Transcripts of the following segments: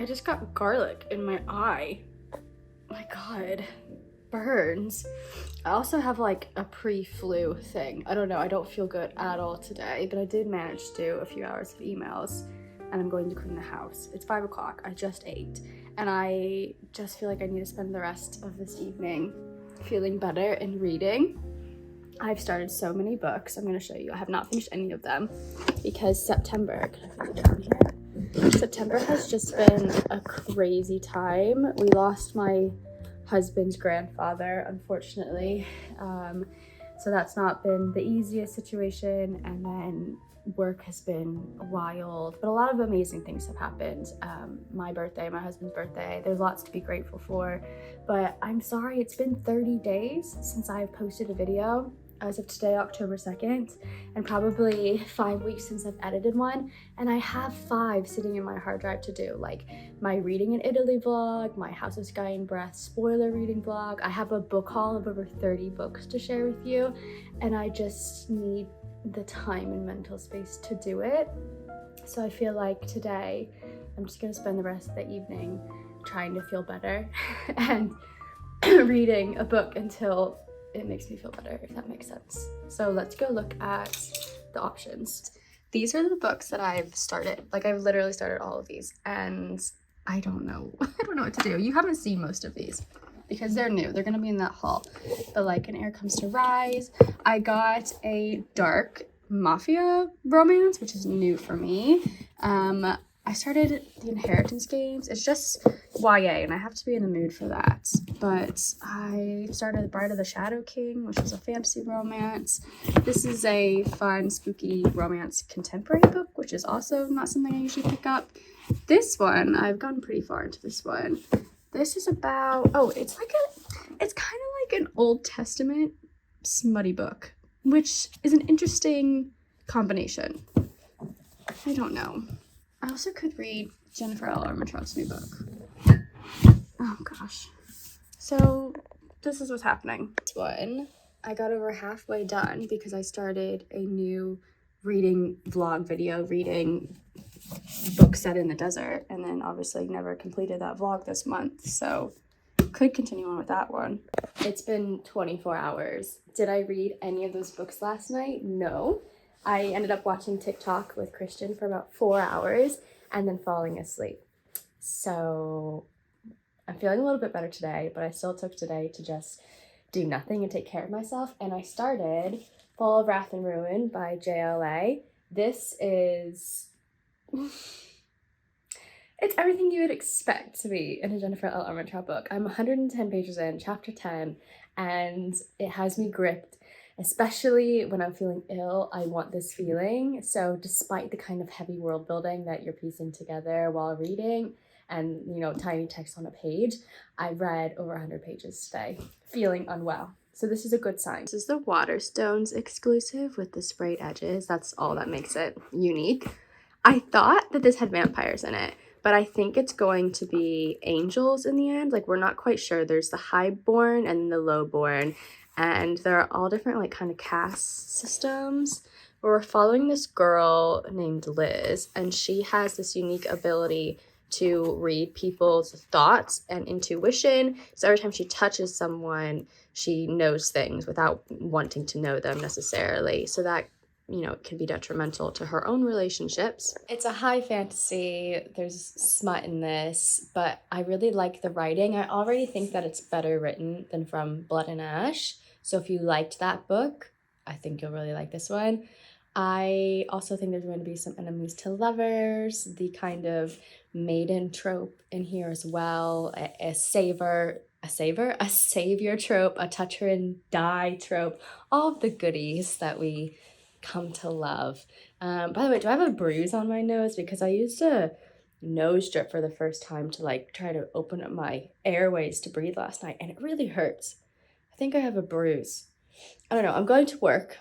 just got garlic in my eye. My God, burns. I also have like a pre-flu thing. I don't know, I don't feel good at all today, but I did manage to do a few hours of emails and I'm going to clean the house. It's 5 o'clock, I just ate, and I just feel like I need to spend the rest of this evening feeling better and reading. I've started so many books. I'm gonna show you. I have not finished any of them because September, can I put it down here? September has just been a crazy time. We lost my husband's grandfather, unfortunately. So that's not been the easiest situation. And then work has been wild, but a lot of amazing things have happened. My birthday, my husband's birthday, there's lots to be grateful for. But I'm sorry, it's been 30 days since I've posted a video. As of today, October 2nd, and probably 5 weeks since I've edited one, and I have 5 sitting in my hard drive to do, like my reading in Italy vlog, my House of Sky and Breath spoiler reading vlog. I have a book haul of over 30 books to share with you, and I just need the time and mental space to do it. So I feel like today I'm just gonna spend the rest of the evening trying to feel better and reading a book until it makes me feel better, if that makes sense. So let's go look at the options. These are the books that I've started. Like, I've literally started all of these, and I don't know. I don't know what to do. You haven't seen most of these because they're new. They're gonna be in that haul. But like An Heir Comes to Rise. I got a dark mafia romance, which is new for me. I started The Inheritance Games. It's just YA, and I have to be in the mood for that. But I started Bride of the Shadow King, which is a fantasy romance. This is a fun, spooky romance contemporary book, which is also not something I usually pick up. This one, I've gone pretty far into this one. This is about, it's kind of like an Old Testament smutty book, which is an interesting combination. I don't know. I also could read Jennifer L. Armentrout's new book. Oh gosh. So this is what's happening. This one, I got over halfway done because I started a new reading vlog video, reading books set in the desert, and then obviously never completed that vlog this month. So could continue on with that one. It's been 24 hours. Did I read any of those books last night? No. I ended up watching TikTok with Christian for about 4 hours and then falling asleep. So I'm feeling a little bit better today, but I still took today to just do nothing and take care of myself. And I started Fall of Wrath and Ruin by JLA. This is... it's everything you would expect to be in a Jennifer L. Armentrout book. I'm 110 pages in, chapter 10, and it has me gripped. Especially when I'm feeling ill, I want this feeling. So despite the kind of heavy world building that you're piecing together while reading and, you know, tiny text on a page, I read over 100 pages today, feeling unwell. So this is a good sign. This is the Waterstones exclusive with the sprayed edges. That's all that makes it unique. I thought that this had vampires in it, but I think it's going to be angels in the end. Like, we're not quite sure. There's the highborn and the lowborn. And there are all different like kind of caste systems. We're following this girl named Liz, and she has this unique ability to read people's thoughts and intuition. So every time she touches someone, she knows things without wanting to know them necessarily. So that, you know, can be detrimental to her own relationships. It's a high fantasy. There's smut in this, but I really like the writing. I already think that it's better written than From Blood and Ash. So if you liked that book, I think you'll really like this one. I also think there's going to be some enemies to lovers, the kind of maiden trope in here as well, a savior trope, a touch her and die trope, all of the goodies that we come to love. By the way, do I have a bruise on my nose? Because I used a nose drip for the first time to like try to open up my airways to breathe last night, and it really hurts. I think I have a bruise. I don't know. I'm going to work,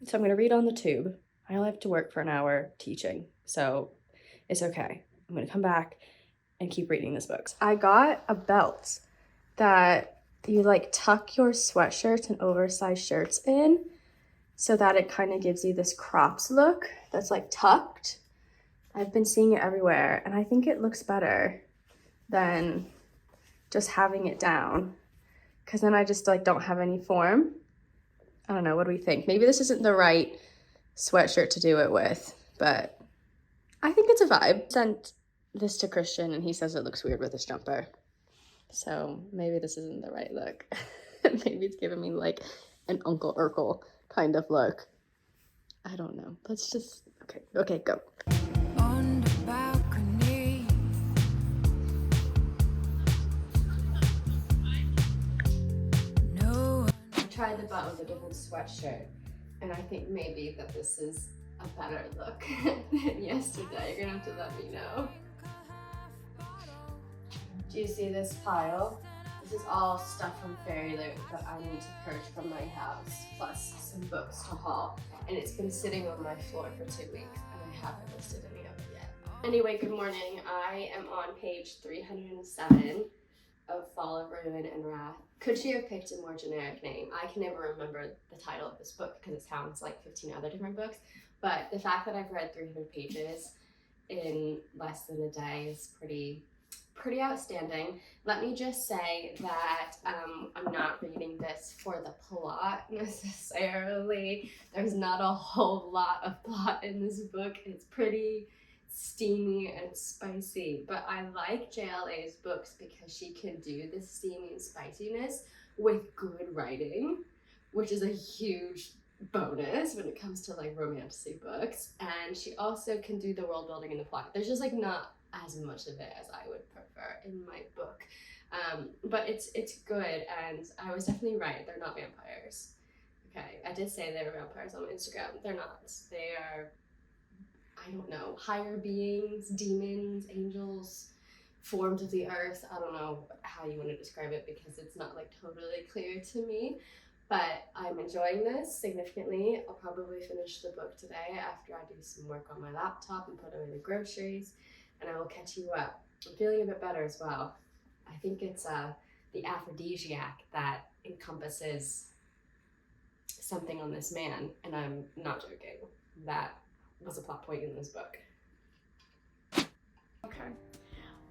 so I'm going to read on the tube. I only have to work for an hour teaching, so it's okay. I'm going to come back and keep reading these books. I got a belt that you like tuck your sweatshirts and oversized shirts in so that it kind of gives you this cropped look that's like tucked. I've been seeing it everywhere, and I think it looks better. than just having it down, because then I just like don't have any form. I don't know, what do we think? Maybe this isn't the right sweatshirt to do it with, but I think it's a vibe. Sent this to Christian and he says it looks weird with this jumper. So maybe this isn't the right look. Maybe it's giving me like an Uncle Urkel kind of look. I don't know. Let's just, okay, go. On the balcony. No. I tried the button with a different sweatshirt, and I think maybe that this is a better look than yesterday. You're gonna have to let me know. Do you see this pile? This is all stuff from Fairy Loot that I need to purge from my house, plus some books to haul. And it's been sitting on my floor for 2 weeks, and I haven't listed any of it yet. Anyway, good morning. I am on page 307 of Fall of Ruin and Wrath. Could she have picked a more generic name? I can never remember the title of this book because it sounds like 15 other different books. But the fact that I've read 300 pages in less than a day is pretty outstanding. Let me just say that I'm not reading this for the plot necessarily. There's not a whole lot of plot in this book. It's pretty steamy and spicy, but I like JLA's books because she can do this steamy and spiciness with good writing, which is a huge bonus when it comes to like romantic books. And she also can do the world building and the plot. There's just like not as much of it as I would prefer in my book, but it's good, and I was definitely right. They're not vampires. Okay, I did say they were vampires on Instagram. They're not. They are, I don't know, higher beings, demons, angels, formed of the earth. I don't know how you want to describe it because it's not like totally clear to me, but I'm enjoying this significantly. I'll probably finish the book today after I do some work on my laptop and put away the groceries, and I will catch you up. I'm feeling a bit better as well. I think it's the aphrodisiac that encompasses something on this man, and I'm not joking. That was a plot point in this book. Okay,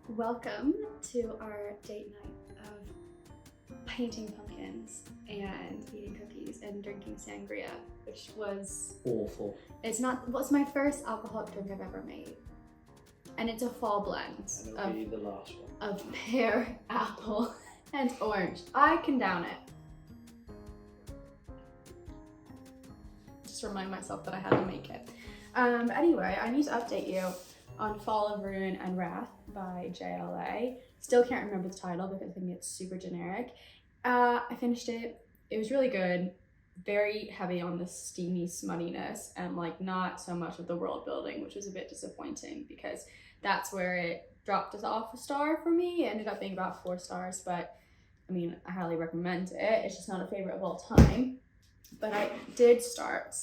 welcome to our date night of painting pumpkins and eating cookies and drinking sangria, which was awful. It's my first alcoholic drink I've ever made, and it's a fall blend And it'll be the last one. of pear, apple, and orange. I can down it. Just remind myself that I had to make it. Anyway, I need to update you on Fall of Ruin and Wrath by JLA. Still can't remember the title because I think it's super generic. I finished it. It was really good. Very heavy on the steamy smuttiness and like not so much of the world building, which was a bit disappointing because that's where it dropped us off a star for me. It ended up being about 4 stars, but I mean, I highly recommend it. It's just not a favorite of all time. But I did start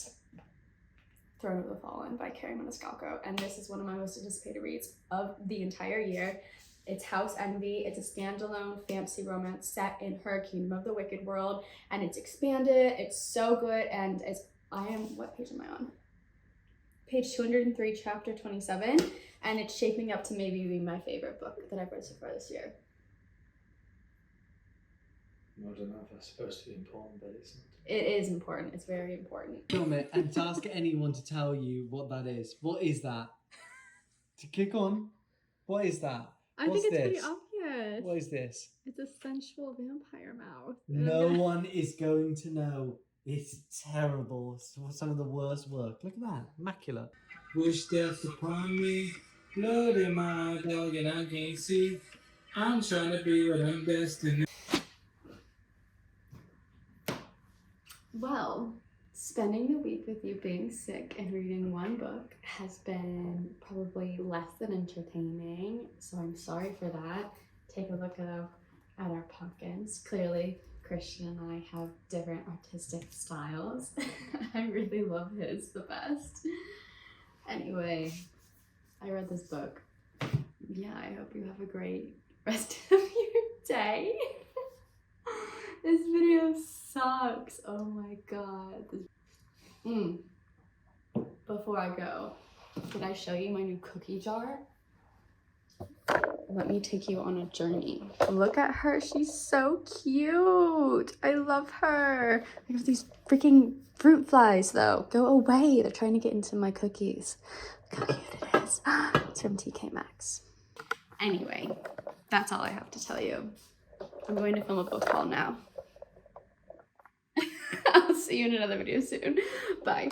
Throne of the Fallen by Carrie Maniscalco, and this is one of my most anticipated reads of the entire year. It's House Envy. It's a standalone fantasy romance set in her Kingdom of the Wicked world, and it's expanded. It's so good, and what page am I on? Page 203, chapter 27, and it's shaping up to maybe be my favorite book that I've read so far this year. I don't know if that's supposed to be important, but it's not. It is important. It's very important. Film it and to ask anyone to tell you what that is. What is that? To kick on. What is that? I What's think it's this? pretty obvious. What is this? It's a sensual vampire mouth. No one is going to know. It's terrible. It's some of the worst work. Look at that. Immaculate. Wish death upon me, blood in my dog and I can't see. I'm trying to be what I'm destined. Well, spending the week with you being sick and reading one book has been probably less than entertaining, so I'm sorry for that. Take a look at our pumpkins. Clearly, Christian and I have different artistic styles. I really love his the best. Anyway, I read this book. Yeah, I hope you have a great rest of your day. This video sucks. Oh my god. Before I go, did I show you my new cookie jar? let me take you on a journey. Look at her, she's so cute. I love her. I have these freaking fruit flies though. Go away, they're trying to get into my cookies. Look how cute it is. It's from TK Maxx. Anyway, that's all I have to tell you. I'm going to film a book haul now. I'll see you in another video soon. Bye.